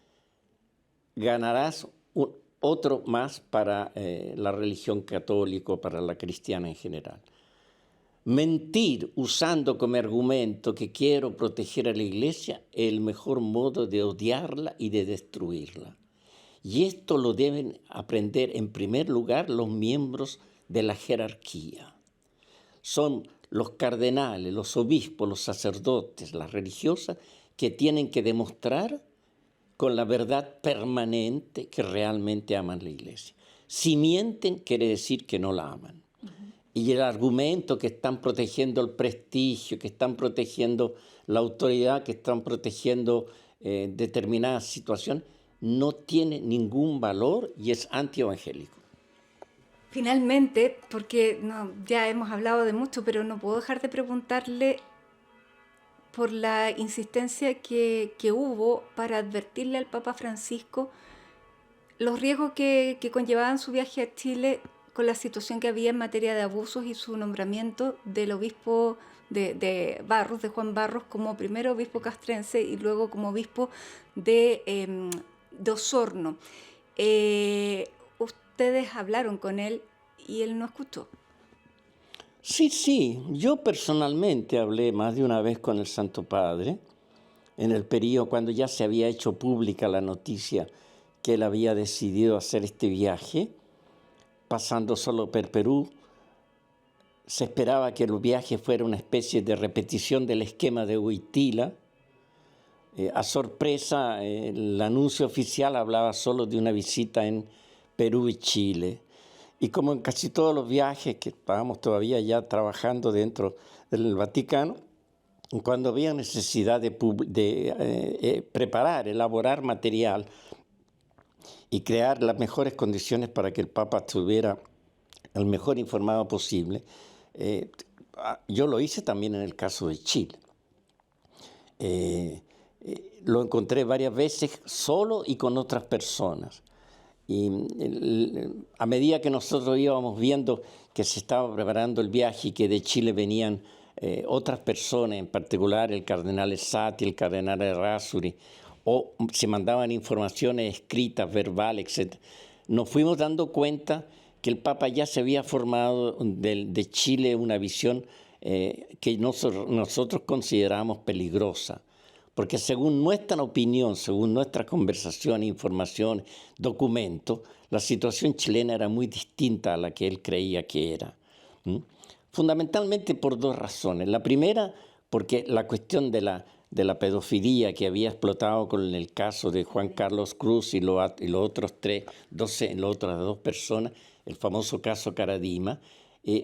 ganarás otro más para la religión católica o para la cristiana en general. Mentir usando como argumento que quiero proteger a la iglesia es el mejor modo de odiarla y de destruirla. Y esto lo deben aprender en primer lugar los miembros de la jerarquía. Son los cardenales, los obispos, los sacerdotes, las religiosas, que tienen que demostrar con la verdad permanente que realmente aman la iglesia. Si mienten, quiere decir que no la aman. Y el argumento que están protegiendo el prestigio, que están protegiendo la autoridad, que están protegiendo determinada situación, no tiene ningún valor y es antievangélico. Finalmente, porque ya hemos hablado de mucho, pero no puedo dejar de preguntarle por la insistencia que hubo para advertirle al Papa Francisco los riesgos que conllevaban su viaje a Chile con la situación que había en materia de abusos y su nombramiento del obispo de Barros, de Juan Barros, como primero obispo castrense y luego como obispo de Osorno. Ustedes hablaron con él y él no escuchó. Sí, yo personalmente hablé más de una vez con el Santo Padre, en el periodo cuando ya se había hecho pública la noticia que él había decidido hacer este viaje, pasando solo por Perú. Se esperaba que el viaje fuera una especie de repetición del esquema de Wojtyla. A sorpresa, el anuncio oficial hablaba solo de una visita en Perú y Chile. Y como en casi todos los viajes que estábamos todavía ya trabajando dentro del Vaticano, cuando había necesidad de preparar, elaborar material y crear las mejores condiciones para que el Papa estuviera el mejor informado posible, yo lo hice también en el caso de Chile. Lo encontré varias veces solo y con otras personas. Y a medida que nosotros íbamos viendo que se estaba preparando el viaje y que de Chile venían otras personas, en particular el cardenal Sati, el cardenal Errázuriz, o se mandaban informaciones escritas, verbales, etc., nos fuimos dando cuenta que el Papa ya se había formado de Chile una visión que nosotros consideramos peligrosa. Porque según nuestra opinión, según nuestra conversación, información, documentos, la situación chilena era muy distinta a la que él creía que era. Fundamentalmente por dos razones. La primera, porque la cuestión de la pedofilia que había explotado con el caso de Juan Carlos Cruz y los otros las otras dos personas, el famoso caso Caradima,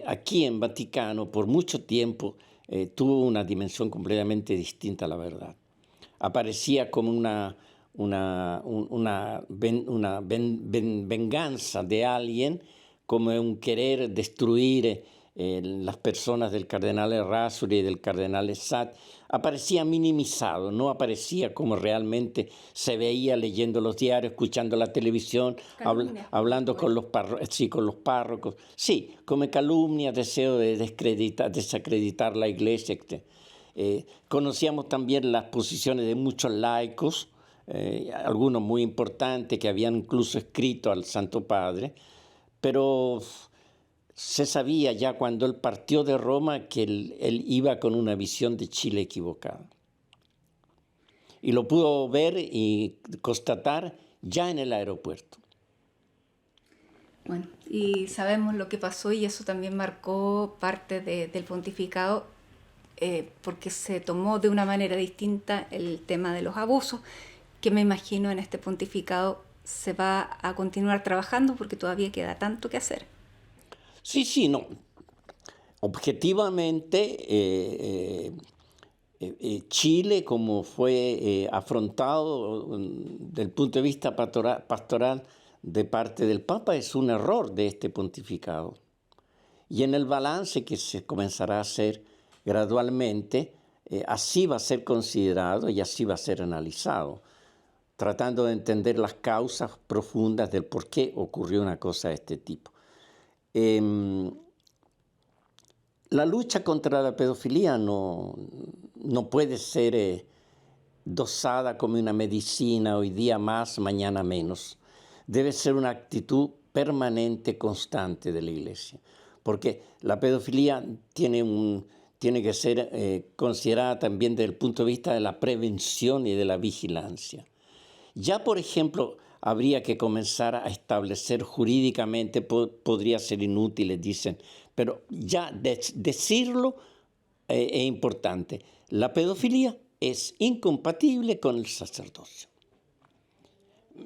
aquí en Vaticano por mucho tiempo tuvo una dimensión completamente distinta a la verdad. Aparecía como una venganza de alguien, como un querer destruir las personas del cardenal Errázuriz y del cardenal Sat. Aparecía minimizado, no aparecía como realmente se veía leyendo los diarios, escuchando la televisión, hablando con los párrocos. Sí, como calumnia, deseo de desacreditar la iglesia, etc. Conocíamos también las posiciones de muchos laicos, algunos muy importantes que habían incluso escrito al Santo Padre, pero se sabía ya cuando él partió de Roma que él iba con una visión de Chile equivocada. Y lo pudo ver y constatar ya en el aeropuerto. Bueno, y sabemos lo que pasó y eso también marcó parte del pontificado, porque se tomó de una manera distinta el tema de los abusos, que me imagino en este pontificado se va a continuar trabajando porque todavía queda tanto que hacer. Sí, no. Objetivamente, Chile, como fue afrontado del punto de vista pastoral de parte del Papa, es un error de este pontificado. Y en el balance que se comenzará a hacer gradualmente, así va a ser considerado y así va a ser analizado, tratando de entender las causas profundas del por qué ocurrió una cosa de este tipo. La lucha contra la pedofilia no puede ser dosada como una medicina, hoy día más, mañana menos. Debe ser una actitud permanente, constante de la Iglesia, porque la pedofilia tiene que ser considerada también desde el punto de vista de la prevención y de la vigilancia. Ya, por ejemplo, habría que comenzar a establecer jurídicamente, podría ser inútil, dicen, pero ya decirlo es importante. La pedofilia es incompatible con el sacerdocio.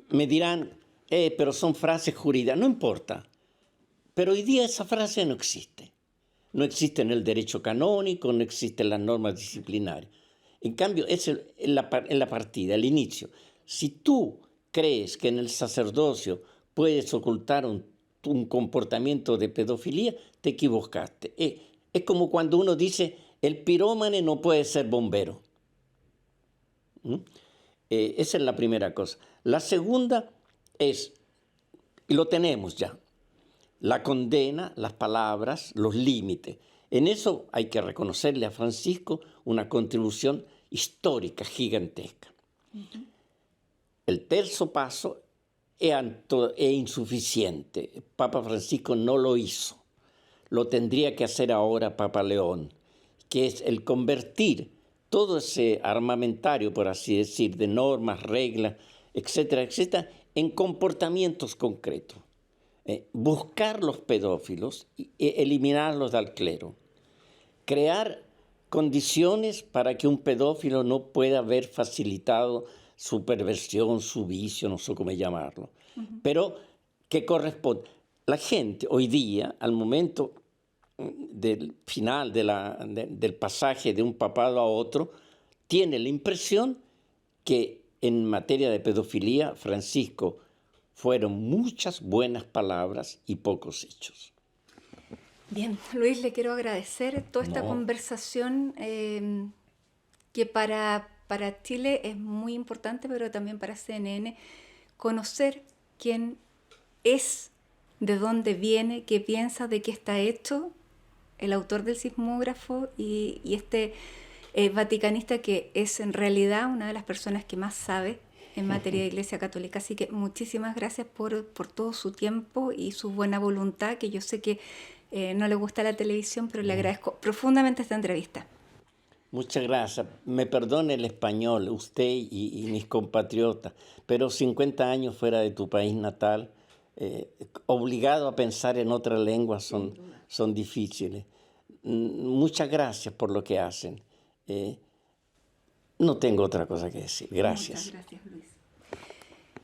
Me dirán, pero son frases jurídicas, no importa. Pero hoy día esa frase no existe. No existe en el derecho canónico, no existe en las normas disciplinarias. En cambio, es en la partida, el inicio. Si tú crees que en el sacerdocio puedes ocultar un comportamiento de pedofilia, te equivocaste. Es como cuando uno dice, el pirómane no puede ser bombero. Esa es la primera cosa. La segunda es, y lo tenemos ya, la condena, las palabras, los límites. En eso hay que reconocerle a Francisco una contribución histórica gigantesca. Uh-huh. El tercer paso es insuficiente. Papa Francisco no lo hizo. Lo tendría que hacer ahora Papa León, que es el convertir todo ese armamentario, por así decir, de normas, reglas, etcétera, etcétera, en comportamientos concretos. Buscar los pedófilos y eliminarlos del clero. Crear condiciones para que un pedófilo no pueda haber facilitado su perversión, su vicio, no sé cómo llamarlo. Uh-huh. Pero que corresponde. La gente hoy día, al momento del final del pasaje de un papado a otro, tiene la impresión que en materia de pedofilia, Francisco, fueron muchas buenas palabras y pocos hechos. Bien, Luis, le quiero agradecer toda esta conversación que para Chile es muy importante, pero también para CNN, conocer quién es, de dónde viene, qué piensa, de qué está hecho el autor del sismógrafo y este vaticanista que es en realidad una de las personas que más sabe en materia de Iglesia Católica. Así que muchísimas gracias por todo su tiempo y su buena voluntad, que yo sé que no le gusta la televisión, pero le agradezco profundamente esta entrevista. Muchas gracias. Me perdone el español, usted y mis compatriotas, pero 50 años fuera de tu país natal, obligado a pensar en otra lengua son difíciles. Muchas gracias por lo que hacen. No tengo otra cosa que decir. Gracias. Muchas gracias, Luis.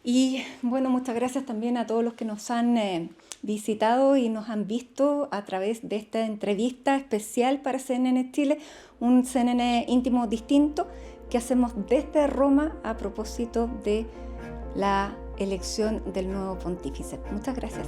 Y bueno, muchas gracias también a todos los que nos han visitado y nos han visto a través de esta entrevista especial para CNN Chile, un CNN íntimo distinto que hacemos desde Roma a propósito de la elección del nuevo pontífice. Muchas gracias.